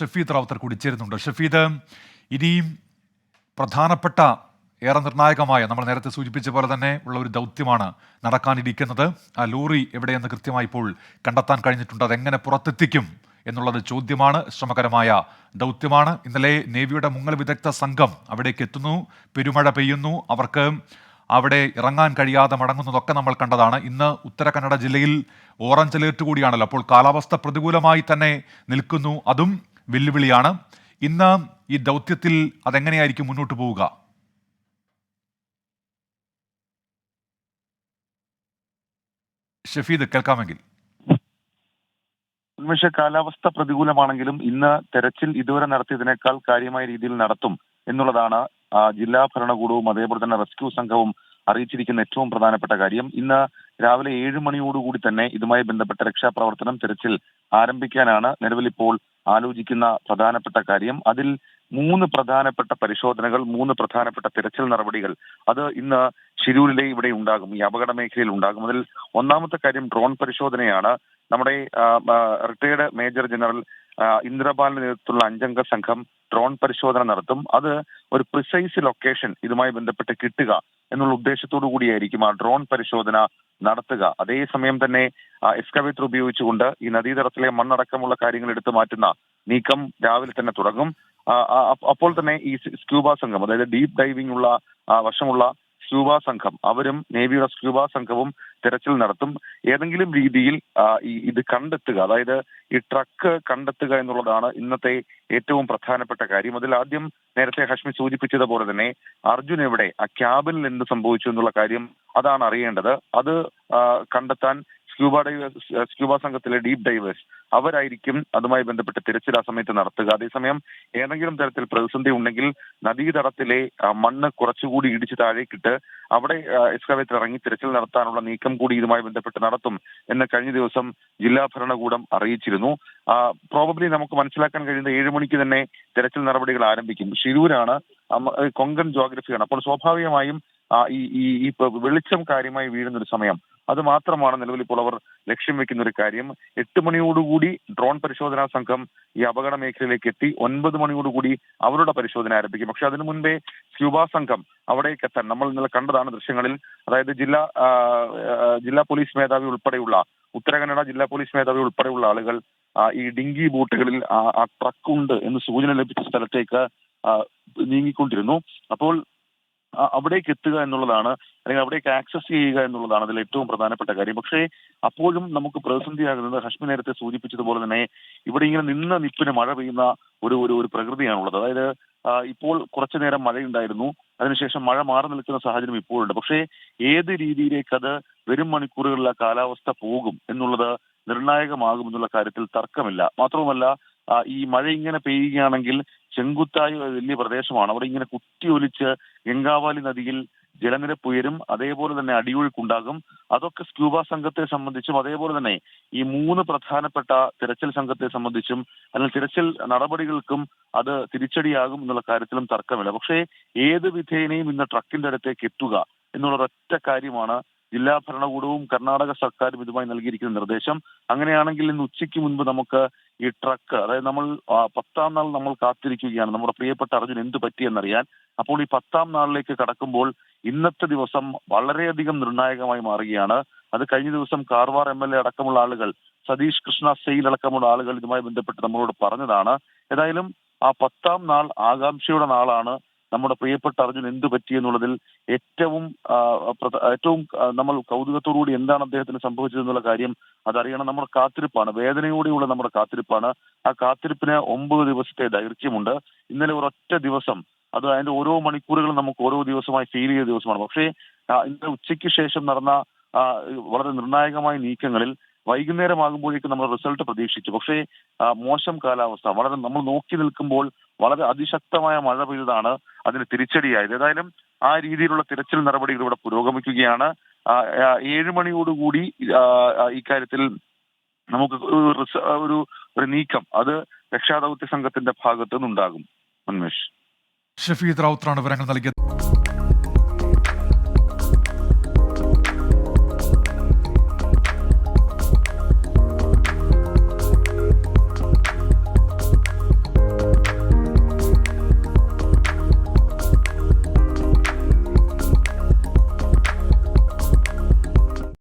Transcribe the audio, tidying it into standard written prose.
ഷഫീദ് റാവുത്തർ കൂടി ചേരുന്നുണ്ട്. ഷഫീദ്, ഇനിയും പ്രധാനപ്പെട്ട ഏറെ നിർണായകമായ, നമ്മൾ നേരത്തെ സൂചിപ്പിച്ച പോലെ തന്നെ ഉള്ള ഒരു ദൗത്യമാണ് നടക്കാനിരിക്കുന്നത്. ആ ലോറി എവിടെയെന്ന് കൃത്യമായി ഇപ്പോൾ കണ്ടെത്താൻ കഴിഞ്ഞിട്ടുണ്ട്. അതെങ്ങനെ പുറത്തെത്തിക്കും എന്നുള്ളത് ചോദ്യമാണ്. ശ്രമകരമായ ദൗത്യമാണ്. ഇന്നലെ നേവിയുടെ മുങ്ങൽ വിദഗ്ധ സംഘം അവിടേക്ക് എത്തുന്നു. പെരുമഴ പെയ്യുന്നു. അവർക്ക് അവിടെ ഇറങ്ങാൻ കഴിയാതെ മടങ്ങുന്നതൊക്കെ നമ്മൾ കണ്ടതാണ്. ഇന്ന് ഉത്തര കന്നഡ ജില്ലയിൽ ഓറഞ്ച് അലേർട്ട് കൂടിയാണല്ലോ. അപ്പോൾ കാലാവസ്ഥ പ്രതികൂലമായി തന്നെ നിൽക്കുന്നു. അതും വെല്ലുവിളിയാണ്. ഇന്ന് ഈ ദൗത്യത്തിൽ അതെങ്ങനെയായിരിക്കും മുന്നോട്ട് പോവുക? ഷഫീദ്, കേൾക്കാമെങ്കിൽ. ഉന്മേഷ, കാലാവസ്ഥ പ്രതികൂലമാണെങ്കിലും ഇന്ന് തെരച്ചിൽ ഇതുവരെ നടത്തിയതിനേക്കാൾ കാര്യമായ രീതിയിൽ നടത്തും എന്നുള്ളതാണ് ജില്ലാ ഭരണകൂടവും അതേപോലെ തന്നെ റെസ്ക്യൂ സംഘവും അറിയിച്ചിരിക്കുന്ന ഏറ്റവും പ്രധാനപ്പെട്ട കാര്യം. ഇന്ന് രാവിലെ 7 മണിയോടുകൂടി തന്നെ ഇതുമായി ബന്ധപ്പെട്ട രക്ഷാപ്രവർത്തനം, തെരച്ചിൽ ആരംഭിക്കാനാണ് നിലവിൽ ഇപ്പോൾ ആലോചിക്കുന്ന പ്രധാനപ്പെട്ട കാര്യം. അതിൽ 3 പ്രധാനപ്പെട്ട പരിശോധനകൾ, 3 പ്രധാനപ്പെട്ട തിരച്ചിൽ നടപടികൾ അത് ഇന്ന് ഷിരൂരിലെ ഇവിടെ ഉണ്ടാകും, ഈ അപകട മേഖലയിൽ ഉണ്ടാകും. അതിൽ ഒന്നാമത്തെ കാര്യം ഡ്രോൺ പരിശോധനയാണ്. നമ്മുടെ റിട്ടയർഡ് മേജർ ജനറൽ ഇന്ദ്രപാലിന്റെ നേതൃത്വത്തിലുള്ള 5 അംഗ സംഘം ഡ്രോൺ പരിശോധന നടത്തും. അത് ഒരു പ്രിസൈസ് ലൊക്കേഷൻ ഇതുമായി ബന്ധപ്പെട്ട് കിട്ടുക എന്നുള്ള ഉദ്ദേശത്തോടു കൂടിയായിരിക്കും ആ ഡ്രോൺ പരിശോധന നടത്തുക. അതേസമയം തന്നെ എക്സ്കവേറ്റർ ഉപയോഗിച്ചുകൊണ്ട് ഈ നദീതടത്തിലെ മണ്ണടക്കമുള്ള കാര്യങ്ങൾ എടുത്തു മാറ്റുന്ന നീക്കം രാവിലെ തന്നെ തുടങ്ങും. അപ്പോൾ തന്നെ ഈ സ്ക്യൂബ സംഘം, അതായത് ഡീപ് ഡൈവിംഗ് ഉള്ള വശമുള്ള സ്ക്യൂബ സംഘം, അവരും നേവിയുടെ സ്ക്യൂബ സംഘവും തെരച്ചിൽ നടത്തും. ഏതെങ്കിലും രീതിയിൽ ഇത് കണ്ടെത്തുക, അതായത് ഈ ട്രക്ക് കണ്ടെത്തുക എന്നുള്ളതാണ് ഇന്നത്തെ ഏറ്റവും പ്രധാനപ്പെട്ട കാര്യം. അതിൽ ആദ്യം നേരത്തെ ഹഷ്മി സൂചിപ്പിച്ചതുപോലെ തന്നെ അർജുൻ എവിടെ, ആ ക്യാബിനിൽ എന്ത് സംഭവിച്ചു എന്നുള്ള കാര്യം അതാണ് അറിയേണ്ടത്. അത് കണ്ടെത്താൻ സ്ക്യൂബ സംഘത്തിലെ ഡീപ് ഡൈവേഴ്സ് അവരായിരിക്കും അതുമായി ബന്ധപ്പെട്ട് തിരച്ചിൽ ആ സമയത്ത് നടത്തുക. അതേസമയം ഏതെങ്കിലും തരത്തിൽ പ്രതിസന്ധി ഉണ്ടെങ്കിൽ നദീതടത്തിലെ മണ്ണ് കുറച്ചുകൂടി ഇടിച്ച് താഴേക്കിട്ട് അവിടെ എക്സ്കവേറ്റർ ഇറങ്ങി തിരച്ചിൽ നടത്താനുള്ള നീക്കം കൂടി ഇതുമായി ബന്ധപ്പെട്ട് നടത്തും എന്ന് കഴിഞ്ഞ ദിവസം ജില്ലാ ഭരണകൂടം അറിയിച്ചിരുന്നു. പ്രോബബ്ലി നമുക്ക് മനസ്സിലാക്കാൻ കഴിയുന്ന 7 മണിക്ക് തന്നെ തിരച്ചിൽ നടപടികൾ ആരംഭിക്കും. ഷിരൂരാണ്, കൊങ്കൺ ജോഗ്രഫിയാണ്. അപ്പോൾ സ്വാഭാവികമായും ഈ വെളിച്ചം കാര്യമായി വീഴുന്നൊരു സമയം അത് മാത്രമാണ് നിലവിൽ ഇപ്പോൾ അവർ ലക്ഷ്യം വെക്കുന്ന ഒരു കാര്യം. 8 മണിയോടുകൂടി ഡ്രോൺ പരിശോധനാ സംഘം ഈ അപകട മേഖലയിലേക്ക് എത്തി 9 മണിയോടുകൂടി അവരുടെ പരിശോധന ആരംഭിക്കും. പക്ഷെ അതിനു മുൻപേ സ്ക്യൂബ സംഘം അവിടേക്ക് എത്താൻ നമ്മൾ ഇന്നലെ കണ്ടതാണ് ദൃശ്യങ്ങളിൽ. അതായത് ജില്ലാ പോലീസ് മേധാവി ഉൾപ്പെടെയുള്ള, ഉത്തര കന്നഡ ജില്ലാ പോലീസ് മേധാവി ഉൾപ്പെടെയുള്ള ആളുകൾ ഈ ഡിങ്കി ബോട്ടുകളിൽ ആ ട്രക്ക് ഉണ്ട് എന്ന് സൂചന ലഭിച്ച സ്ഥലത്തേക്ക് നീങ്ങിക്കൊണ്ടിരുന്നു. അപ്പോൾ അവിടേക്ക് എത്തുക എന്നുള്ളതാണ്, അല്ലെങ്കിൽ അവിടേക്ക് ആക്സസ് ചെയ്യുക എന്നുള്ളതാണ് അതിൽ ഏറ്റവും പ്രധാനപ്പെട്ട കാര്യം. പക്ഷേ അപ്പോഴും നമുക്ക് പ്രതിസന്ധിയാകുന്നത് ഹഷ്മി നേരത്തെ സൂചിപ്പിച്ചതുപോലെ തന്നെ ഇവിടെ ഇങ്ങനെ നിന്ന നിപ്പിന് മഴ പെയ്യുന്ന ഒരു പ്രകൃതിയാണുള്ളത്. അതായത് ഇപ്പോൾ കുറച്ചു നേരം മഴയുണ്ടായിരുന്നു, അതിനുശേഷം മഴ മാറി നിൽക്കുന്ന സാഹചര്യം ഇപ്പോഴുണ്ട്. പക്ഷേ ഏത് രീതിയിലേക്ക് അത് വരും മണിക്കൂറുകളിലെ കാലാവസ്ഥ പോകും എന്നുള്ളത് നിർണായകമാകുമെന്നുള്ള കാര്യത്തിൽ തർക്കമില്ല. മാത്രവുമല്ല, ഈ മഴ ഇങ്ങനെ പെയ്യുകയാണെങ്കിൽ ചെങ്കുത്തായ വലിയ പ്രദേശമാണ്, അവിടെ ഇങ്ങനെ കുത്തിയൊലിച്ച് ഗംഗാവാലി നദിയിൽ ജലനിരപ്പ് ഉയരും, അതേപോലെ തന്നെ അടിയൊഴുക്കുണ്ടാകും. അതൊക്കെ സ്ക്യൂബ സംഘത്തെ സംബന്ധിച്ചും അതേപോലെ തന്നെ ഈ 3 പ്രധാനപ്പെട്ട തിരച്ചിൽ സംഘത്തെ സംബന്ധിച്ചും അല്ലെങ്കിൽ തിരച്ചിൽ നടപടികൾക്കും അത് തിരിച്ചടിയാകും എന്നുള്ള കാര്യത്തിലും തർക്കമില്ല. പക്ഷേ ഏത് വിധേനയും ഇന്ന് ട്രക്കിന്റെ അടുത്തേക്ക് എത്തുക എന്നുള്ള ഒരൊറ്റ കാര്യമാണ് ജില്ലാ ഭരണകൂടവും കർണാടക സർക്കാരും ഇതുമായി നൽകിയിരിക്കുന്ന നിർദ്ദേശം. അങ്ങനെയാണെങ്കിൽ ഇന്ന് ഉച്ചയ്ക്ക് മുൻപ് നമുക്ക് ഈ ട്രക്ക്, അതായത് നമ്മൾ 10ാം നാൾ നമ്മൾ കാത്തിരിക്കുകയാണ് നമ്മുടെ പ്രിയപ്പെട്ട അർജുൻ എന്ത് പറ്റിയെന്നറിയാൻ. അപ്പോൾ ഈ 10ാം നാളിലേക്ക് കടക്കുമ്പോൾ ഇന്നത്തെ ദിവസം വളരെയധികം നിർണായകമായി മാറുകയാണ്. അത് കഴിഞ്ഞ ദിവസം കാർവാർ MLA അടക്കമുള്ള ആളുകൾ, സതീഷ് കൃഷ്ണ സെയിൽ അടക്കമുള്ള ആളുകൾ ഇതുമായി ബന്ധപ്പെട്ട് നമ്മളോട് പറഞ്ഞതാണ്. ഏതായാലും ആ 10ാം നാൾ ആകാംക്ഷയുടെ നാളാണ്. നമ്മുടെ പ്രിയപ്പെട്ട അർജുൻ എന്ത് പറ്റി എന്നുള്ളതിൽ ഏറ്റവും നമ്മൾ കൗതുകത്തോടുകൂടി എന്താണ് അദ്ദേഹത്തിന് സംഭവിച്ചതെന്നുള്ള കാര്യം അതറിയണം. നമ്മുടെ കാത്തിരിപ്പാണ്, വേദനയോടെയുള്ള നമ്മുടെ കാത്തിരിപ്പാണ്. ആ കാത്തിരിപ്പിന് 9 ദിവസത്തെ ദൈർഘ്യമുണ്ട്. ഇന്നലെ ഒരൊറ്റ ദിവസം, അത് അതിന്റെ ഓരോ മണിക്കൂറുകളും നമുക്ക് ഓരോ ദിവസമായി ഫീൽ ചെയ്ത ദിവസമാണ്. പക്ഷേ ഇന്നലെ ഉച്ചയ്ക്ക് ശേഷം നടന്ന വളരെ നിർണായകമായ നീക്കങ്ങളിൽ വൈകുന്നേരമാകുമ്പോഴേക്കും നമ്മൾ റിസൾട്ട് പ്രതീക്ഷിച്ചു. പക്ഷേ മോശം കാലാവസ്ഥ, വളരെ നമ്മൾ നോക്കി നിൽക്കുമ്പോൾ വളരെ അതിശക്തമായ മഴ പെയ്തതാണ് അതിന് തിരിച്ചടിയായത്. ഏതായാലും ആ രീതിയിലുള്ള തിരച്ചിൽ നടപടികൾ ഇവിടെ പുരോഗമിക്കുകയാണ്. 7 മണിയോടുകൂടി ഇക്കാര്യത്തിൽ നമുക്ക് ഒരു നീക്കം അത് രക്ഷാദൗത്യ സംഘത്തിന്റെ ഭാഗത്തു നിന്നുണ്ടാകും. ഉന്മേഷ്. ഷഫീദ് റാവുത്തറാണ് വിവരങ്ങൾ നൽകിയത്.